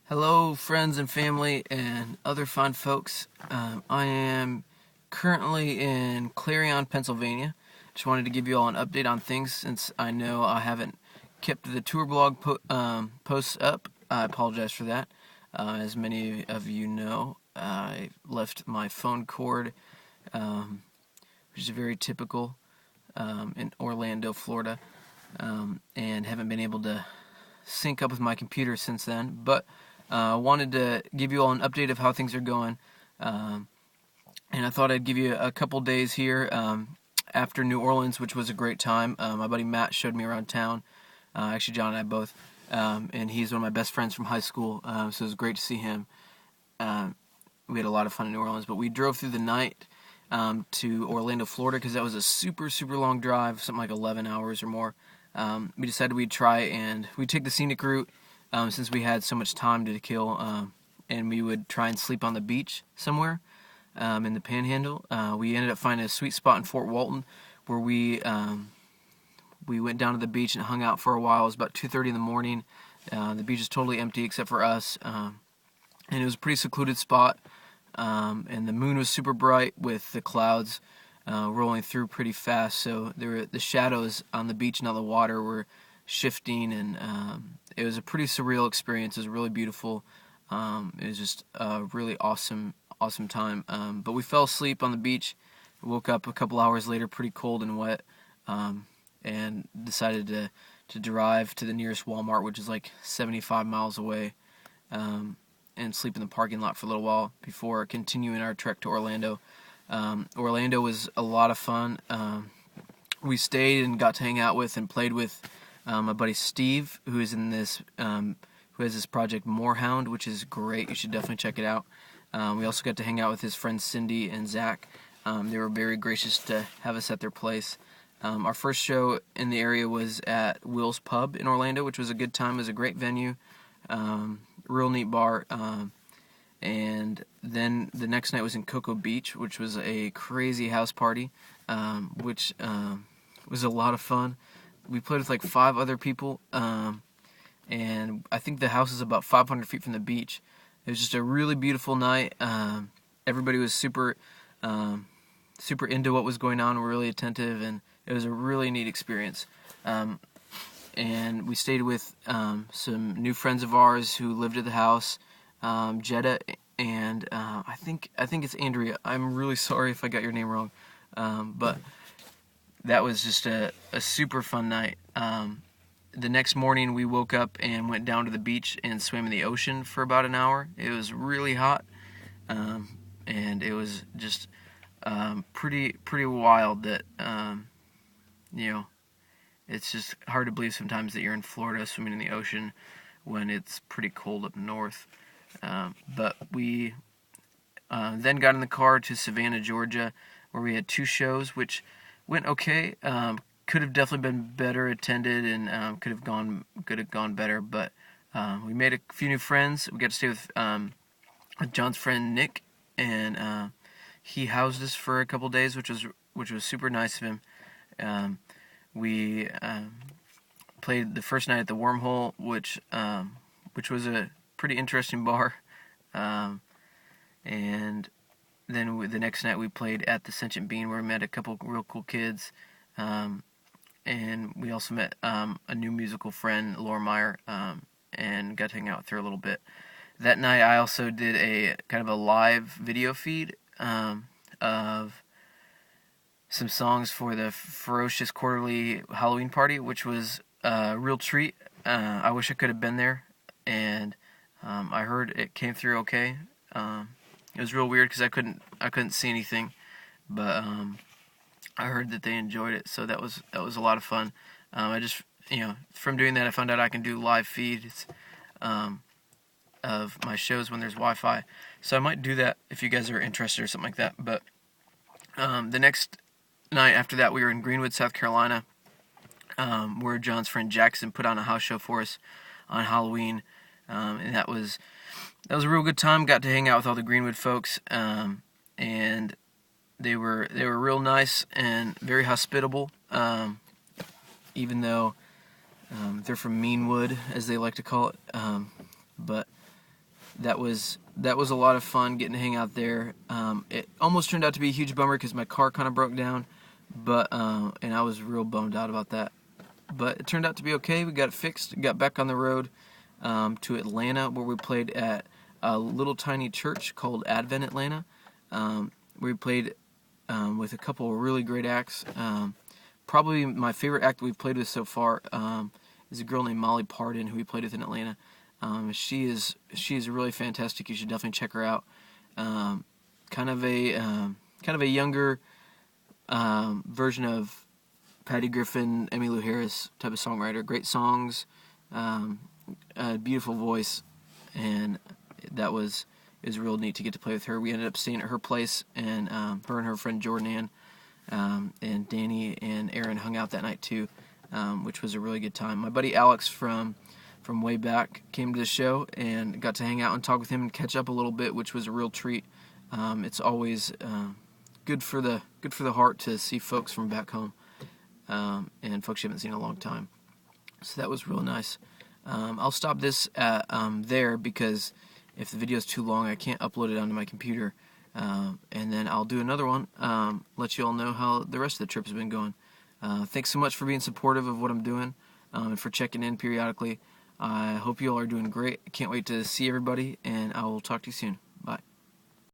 Hello, friends and family, and other fine folks. I am currently in Clarion, Pennsylvania. Just wanted to give you all an update on things since I know I haven't kept the tour blog posts up. I apologize for that. As many of you know, I left my phone cord, which is very typical in Orlando, Florida, and haven't been able to sync up with my computer since then. But wanted to give you all an update of how things are going. And I thought I'd give you a couple days here after New Orleans, which was a great time. My buddy Matt showed me around town. Actually, John and I both. And he's one of my best friends from high school, so it was great to see him. We had a lot of fun in New Orleans, but we drove through the night to Orlando, Florida, because that was a super, super long drive, something like 11 hours or more. We decided we'd try and we'd take the scenic route since we had so much time to kill, and we would try and sleep on the beach somewhere in the Panhandle. We ended up finding a sweet spot in Fort Walton where we went down to the beach and hung out for a while. It was about 2:30 in the morning. The beach was totally empty except for us, and it was a pretty secluded spot. And the moon was super bright with the clouds rolling through pretty fast, so the shadows on the beach and on the water were shifting, and it was a pretty surreal experience. It was really beautiful. It was just a really awesome time. But we fell asleep on the beach, woke up a couple hours later pretty cold and wet, and decided to drive to the nearest Walmart, which is like 75 miles away, and sleep in the parking lot for a little while before continuing our trek to Orlando. Orlando was a lot of fun. We stayed and got to hang out with and played with my buddy Steve, who is in this, who has this project Moorhound, which is great. You should definitely check it out. We also got to hang out with his friends Cindy and Zach. They were very gracious to have us at their place. Our first show in the area was at Will's Pub in Orlando, which was a good time. It was a great venue, real neat bar. And then the next night was in Cocoa Beach, which was a crazy house party, which was a lot of fun. We played with like 5 other people, and I think the house is about 500 feet from the beach. It was just a really beautiful night. Everybody was super into what was going on, really attentive, and it was a really neat experience. And we stayed with some new friends of ours who lived at the house, Jetta, and I think it's Andrea. I'm really sorry if I got your name wrong, but that was just a super fun night. The next morning we woke up and went down to the beach and swam in the ocean for about an hour. It was really hot, and it was just pretty wild that it's just hard to believe sometimes that you're in Florida swimming in the ocean when it's pretty cold up north. But we then got in the car to Savannah, Georgia, where we had 2 shows, which went okay. Could have definitely been better attended, and could have gone better. But we made a few new friends. We got to stay with John's friend Nick, and he housed us for a couple days, which was super nice of him. We played the first night at the Wormhole, which was a pretty interesting bar, and then the next night we played at the Sentient Bean, where we met a couple real cool kids, and we also met a new musical friend, Laura Meyer, and got to hang out with her a little bit. That night I also did a kind of a live video feed of some songs for the Ferocious Quarterly Halloween Party, which was a real treat. I wish I could have been there, and I heard it came through okay. It was real weird because I couldn't see anything, but I heard that they enjoyed it, so that was a lot of fun. I just from doing that I found out I can do live feeds of my shows when there's Wi-Fi, so I might do that if you guys are interested or something like that. But the next night after that we were in Greenwood, South Carolina, where John's friend Jackson put on a house show for us on Halloween, and that was a real good time. Got to hang out with all the Greenwood folks, and they were real nice and very hospitable, even though they're from Meanwood, as they like to call it. But that was a lot of fun getting to hang out there. It almost turned out to be a huge bummer because my car kind of broke down, but and I was real bummed out about that. But it turned out to be okay. We got it fixed, got back on the road to Atlanta, where we played at a little tiny church called Advent Atlanta. We played with a couple of really great acts. Probably my favorite act we've played with so far is a girl named Molly Pardon, who we played with in Atlanta. She is really fantastic. You should definitely check her out. Kind of a younger version of Patty Griffin, Emmylou Harris type of songwriter. Great songs, a beautiful voice, and it was real neat to get to play with her. We ended up staying at her place, and her and her friend Jordan Ann and Danny and Aaron hung out that night too, which was a really good time. My buddy Alex from way back came to the show and got to hang out and talk with him and catch up a little bit, which was a real treat. It's always good for the heart to see folks from back home, and folks you haven't seen in a long time. So that was real nice. I'll stop this at there, because if the video is too long, I can't upload it onto my computer. And then I'll do another one, let you all know how the rest of the trip has been going. Thanks so much for being supportive of what I'm doing, and for checking in periodically. I hope you all are doing great. I can't wait to see everybody, and I will talk to you soon.